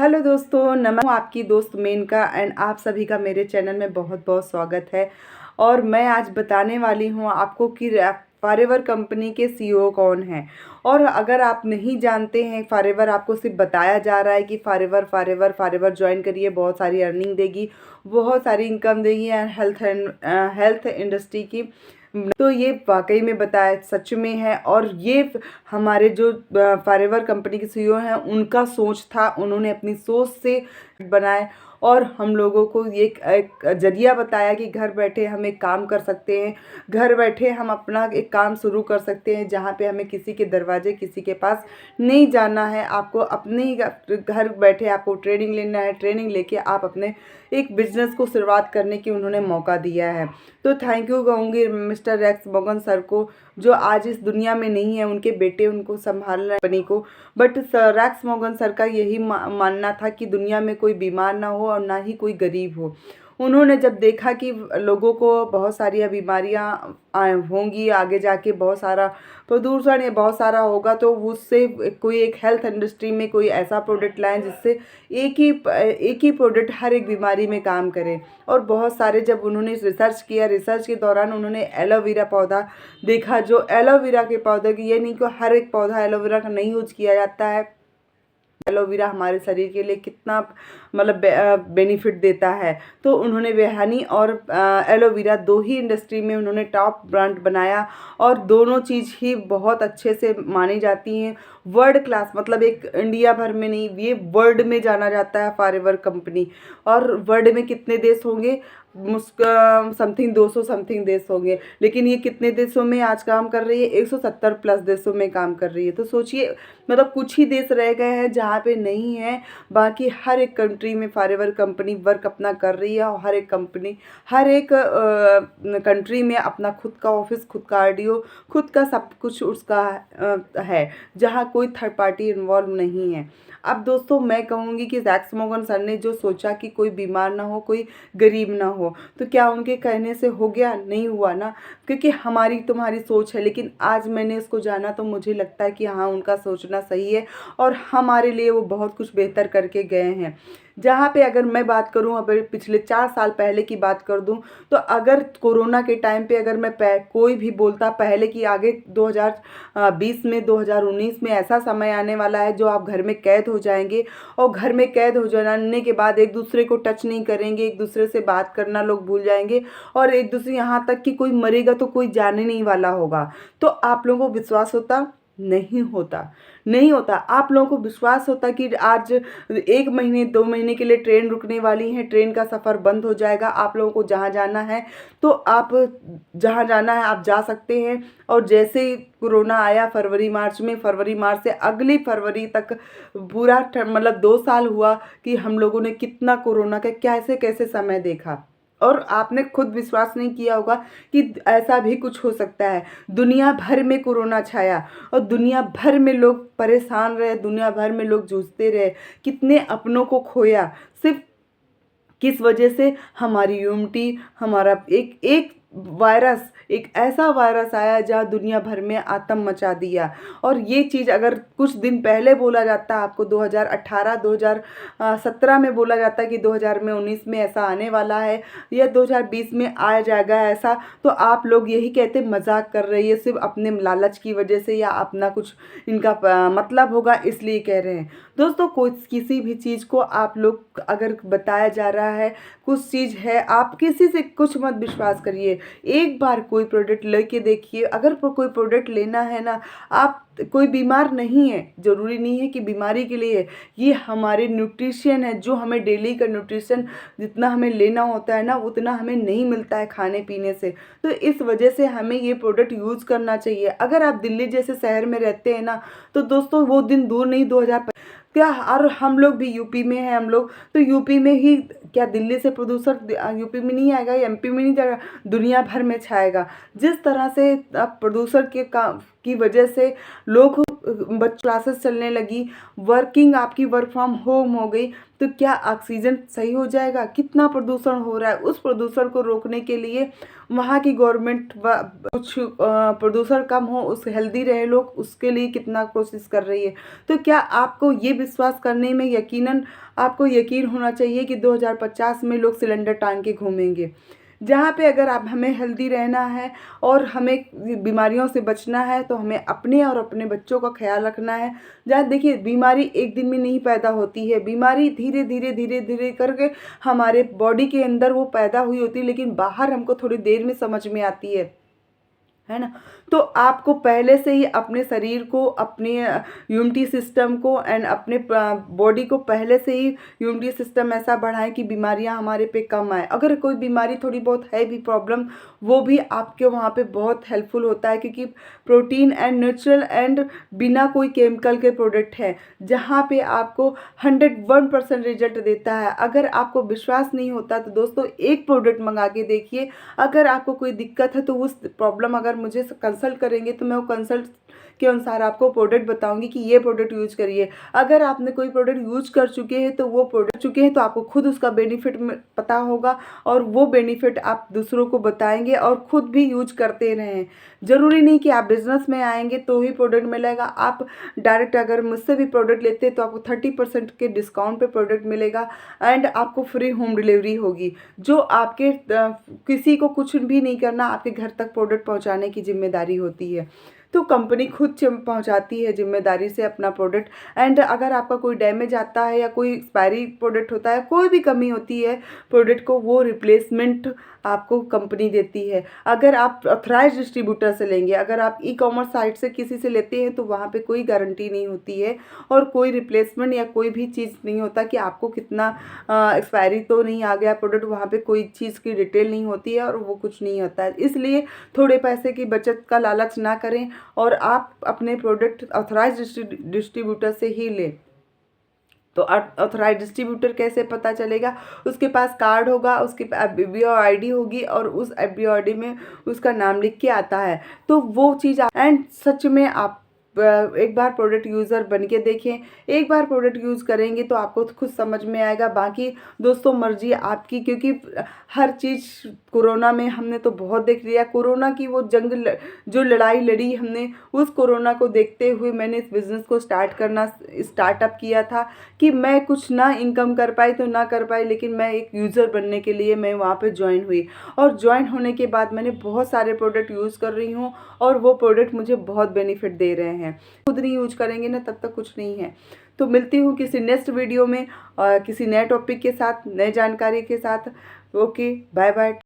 Hello दोस्तों, नमस्कार। आपकी दोस्त मेनका एंड आप सभी का मेरे चैनल में बहुत बहुत स्वागत है। और मैं आज बताने वाली हूँ आपको कि फॉरएवर कंपनी के सीईओ कौन हैं। और अगर आप नहीं जानते हैं फॉरएवर, आपको सिर्फ बताया जा रहा है कि फॉरएवर फॉरएवर फॉरएवर ज्वाइन करिए, बहुत सारी अर्निंग देगी, बहुत सारी इनकम देगी एंड हेल्थ इंडस्ट्री की, तो ये वाकई में बताया सच में है। और ये हमारे जो फॉरएवर कंपनी के सीईओ हैं उनका सोच था, उन्होंने अपनी सोच से बनाए और हम लोगों को ये एक जरिया बताया कि घर बैठे हम एक काम कर सकते हैं, घर बैठे हम अपना एक काम शुरू कर सकते हैं जहाँ पे हमें किसी के दरवाजे, किसी के पास नहीं जाना है। आपको अपने ही घर बैठे आपको ट्रेनिंग लेना है, ट्रेनिंग लेके आप अपने एक बिजनेस को शुरुआत करने की उन्होंने मौका दिया है। तो थैंक यू कहूँगी मिस्टर रैक्स मॉर्गन सर को, जो आज इस दुनिया में नहीं है, उनके बेटे उनको संभाल रहे हैं कंपनी को। बट रैक्स मॉर्गन सर का यही मानना था कि दुनिया में कोई बीमार ना हो और ना ही कोई गरीब हो। उन्होंने जब देखा कि लोगों को बहुत सारी बीमारियां होंगी, आगे जाके बहुत सारा प्रदूषण या बहुत सारा होगा, तो उससे कोई एक हेल्थ इंडस्ट्री में कोई ऐसा प्रोडक्ट लाएं जिससे एक ही प्रोडक्ट हर एक बीमारी में काम करे। और बहुत सारे जब उन्होंने रिसर्च किया, रिसर्च के दौरान उन्होंने एलोवेरा पौधा देखा, जो एलोवेरा के पौधे की, ये नहीं कि हर एक पौधा एलोवेरा का नहीं यूज किया जाता है। एलोवेरा हमारे शरीर के लिए कितना मतलब बेनिफिट देता है। तो उन्होंने बेहानी और एलोवेरा दो ही इंडस्ट्री में उन्होंने टॉप ब्रांड बनाया और दोनों चीज़ ही बहुत अच्छे से मानी जाती हैं। वर्ल्ड क्लास, मतलब एक इंडिया भर में नहीं, ये वर्ल्ड में जाना जाता है फॉरएवर कंपनी। और वर्ल्ड में कितने देश होंगे, समथिंग 200 समथिंग देश होंगे, लेकिन ये कितने देशों में आज काम कर रही है, 170 प्लस देशों में काम कर रही है। तो सोचिए, मतलब कुछ ही देश रह गए हैं जहाँ पे नहीं है, बाकी हर एक कंट्री में फॉरएवर कंपनी वर्क अपना कर रही है। और हर एक कंपनी, हर एक कंट्री में अपना खुद का ऑफिस, खुद का आरडीओ, खुद का सब कुछ उसका है, जहाँ कोई थर्ड पार्टी इन्वॉल्व नहीं है। अब दोस्तों मैं कहूँगी कि रैक्स मॉर्गन सर ने जो सोचा कि कोई बीमार ना हो, कोई गरीब ना हो, तो क्या उनके कहने से हो गया? नहीं हुआ ना, क्योंकि हमारी तुम्हारी सोच है। लेकिन आज मैंने इसको जाना तो मुझे लगता है कि हाँ, उनका सोचना सही है और हमारे लिए वो बहुत कुछ बेहतर करके गए हैं। जहाँ पे अगर मैं बात करूँ, अगर पिछले 4 साल पहले की बात कर दूँ, तो अगर कोरोना के टाइम पे अगर मैं कोई भी बोलता पहले कि आगे 2020 में, 2019 में ऐसा समय आने वाला है जो आप घर में कैद हो जाएंगे, और घर में कैद हो जाने के बाद एक दूसरे को टच नहीं करेंगे, एक दूसरे से बात करना लोग भूल जाएंगे, और एक दूसरे, यहाँ तक कि कोई मरेगा तो कोई जाने नहीं वाला होगा, तो आप लोगों को विश्वास होता? नहीं होता, नहीं होता। आप लोगों को विश्वास होता कि आज 1 महीने 2 महीने के लिए ट्रेन रुकने वाली है, ट्रेन का सफ़र बंद हो जाएगा, आप लोगों को जहाँ जाना है तो आप जहाँ जाना है आप जा सकते हैं। और जैसे ही कोरोना आया फरवरी मार्च में, फरवरी मार्च से अगली फरवरी तक पूरा मतलब 2 साल हुआ कि हम लोगों ने कितना कोरोना का कैसे कैसे समय देखा। और आपने खुद विश्वास नहीं किया होगा कि ऐसा भी कुछ हो सकता है। दुनिया भर में कोरोना छाया और दुनिया भर में लोग परेशान रहे, दुनिया भर में लोग जूझते रहे, कितने अपनों को खोया, सिर्फ किस वजह से? हमारी यूनिटी, हमारा एक एक वायरस, एक ऐसा वायरस आया जहाँ दुनिया भर में आतंक मचा दिया। और ये चीज़ अगर कुछ दिन पहले बोला जाता, आपको 2018 2017 में बोला जाता कि 2019 में ऐसा आने वाला है या 2020 में आ जाएगा ऐसा, तो आप लोग यही कहते मजाक कर रही है, सिर्फ अपने लालच की वजह से या अपना कुछ इनका मतलब होगा इसलिए कह रहे हैं। दोस्तों, कोई किसी भी चीज़ को आप लोग अगर बताया जा रहा है, कुछ चीज़ है, आप किसी से कुछ मत विश्वास करिए। एक बार कोई प्रोडक्ट लेके देखिए। अगर कोई प्रोडक्ट लेना है ना, आप कोई बीमार नहीं है, ज़रूरी नहीं है कि बीमारी के लिए है, ये हमारे न्यूट्रिशन है, जो हमें डेली का न्यूट्रिशन जितना हमें लेना होता है ना, उतना हमें नहीं मिलता है खाने पीने से। तो इस वजह से हमें ये प्रोडक्ट यूज़ करना चाहिए। अगर आप दिल्ली जैसे शहर में रहते हैं ना, तो दोस्तों वो दिन दूर नहीं, 2000 क्या, और हम लोग भी यूपी में हैं, हम लोग तो यूपी में ही, क्या दिल्ली से प्रदूषण यूपी में नहीं आएगा, एमपी में नहीं जाएगा, दुनिया भर में छाएगा। जिस तरह से आप प्रदूषण के की वजह से लोग क्लासेस चलने लगी, वर्किंग आपकी वर्क फ्रॉम होम हो गई, तो क्या ऑक्सीजन सही हो जाएगा? कितना प्रदूषण हो रहा है, उस प्रदूषण को रोकने के लिए वहाँ की गवर्नमेंट कुछ प्रदूषण कम हो, उस हेल्दी रहे लोग, उसके लिए कितना कोशिश कर रही है। तो क्या आपको ये विश्वास करने में यकीनन आपको यकीन होना चाहिए कि 2050 में लोग सिलेंडर टांग के घूमेंगे। जहाँ पे अगर आप हमें हेल्दी रहना है और हमें बीमारियों से बचना है तो हमें अपने और अपने बच्चों का ख्याल रखना है। जहाँ देखिए बीमारी एक दिन में नहीं पैदा होती है, बीमारी धीरे धीरे धीरे धीरे करके हमारे बॉडी के अंदर वो पैदा हुई होती है, लेकिन बाहर हमको थोड़ी देर में समझ में आती है ना। तो आपको पहले से ही अपने शरीर को, अपने इम्यूनिटी सिस्टम को एंड अपने बॉडी को पहले से ही इम्यूनिटी सिस्टम ऐसा बढ़ाएं कि बीमारियां हमारे पे कम आए। अगर कोई बीमारी थोड़ी बहुत है भी प्रॉब्लम, वो भी आपके वहाँ पे बहुत हेल्पफुल होता है, क्योंकि प्रोटीन एंड नेचुरल एंड बिना कोई केमिकल के प्रोडक्ट है, जहाँ पे आपको 101% रिजल्ट देता है। अगर आपको विश्वास नहीं होता तो दोस्तों एक प्रोडक्ट मंगा के देखिए। अगर आपको कोई दिक्कत है तो उस प्रॉब्लम अगर मुझे कंसल्ट करेंगे तो मैं वो कंसल्ट के अनुसार आपको प्रोडक्ट बताऊंगी कि ये प्रोडक्ट यूज करिए। अगर आपने कोई प्रोडक्ट यूज कर चुके हैं तो वो प्रोडक्ट चुके हैं तो आपको खुद उसका बेनिफिट पता होगा और वो बेनिफिट आप दूसरों को बताएंगे और खुद भी यूज करते रहें। ज़रूरी नहीं कि आप बिजनेस में आएंगे तो ही प्रोडक्ट मिलेगा। आप डायरेक्ट अगर मुझसे भी प्रोडक्ट लेते हैं तो आपको 30% के डिस्काउंट पे प्रोडक्ट मिलेगा एंड आपको फ्री होम डिलीवरी होगी, जो आपके किसी को कुछ भी नहीं करना, आपके घर तक प्रोडक्ट पहुंचाने की जिम्मेदारी होती है। तो कंपनी खुद पहुंचाती है जिम्मेदारी से अपना प्रोडक्ट। एंड अगर आपका कोई डैमेज आता है या कोई एक्सपायरी प्रोडक्ट होता है, कोई भी कमी होती है प्रोडक्ट को, वो रिप्लेसमेंट आपको कंपनी देती है। अगर आप ऑथराइज डिस्ट्रीब्यूटर से लेंगे, अगर आप ई कॉमर्स साइट से किसी से लेते हैं तो वहाँ पे कोई गारंटी नहीं होती है और कोई रिप्लेसमेंट या कोई भी चीज़ नहीं होता कि आपको कितना एक्सपायरी तो नहीं आ गया प्रोडक्ट, वहाँ पे कोई चीज़ की डिटेल नहीं होती है और वो कुछ नहीं होता है। इसलिए थोड़े पैसे की बचत का लालच ना करें और आप अपने प्रोडक्ट ऑथराइज डिस्ट्रीब्यूटर से ही लें। तो ऑथराइज डिस्ट्रीब्यूटर कैसे पता चलेगा? उसके पास कार्ड होगा, उसके एफबीओ आईडी होगी और उस एफबीओ आईडी में उसका नाम लिख के आता है, तो वो चीज़ एंड सच में आप एक बार प्रोडक्ट यूज़र बन के देखें। एक बार प्रोडक्ट यूज़ करेंगे तो आपको खुद समझ में आएगा। बाकी दोस्तों मर्जी आपकी, क्योंकि हर चीज़ कोरोना में हमने तो बहुत देख लिया। कोरोना की वो जंग जो लड़ाई लड़ी हमने, उस कोरोना को देखते हुए मैंने इस बिज़नेस को स्टार्टअप किया था कि मैं कुछ ना इनकम कर पाई तो ना कर पाई, लेकिन मैं एक यूज़र बनने के लिए मैं वहाँ पे ज्वाइन हुई और ज्वाइन होने के बाद मैंने बहुत सारे प्रोडक्ट यूज़ कर रही हूँ और वो प्रोडक्ट मुझे बहुत बेनिफिट दे रहे हैं। खुद नहीं यूज करेंगे ना तब तक कुछ नहीं है। तो मिलती हूँ किसी नेक्स्ट वीडियो में और किसी नए टॉपिक के साथ, नए जानकारी के साथ। Okay, bye bye.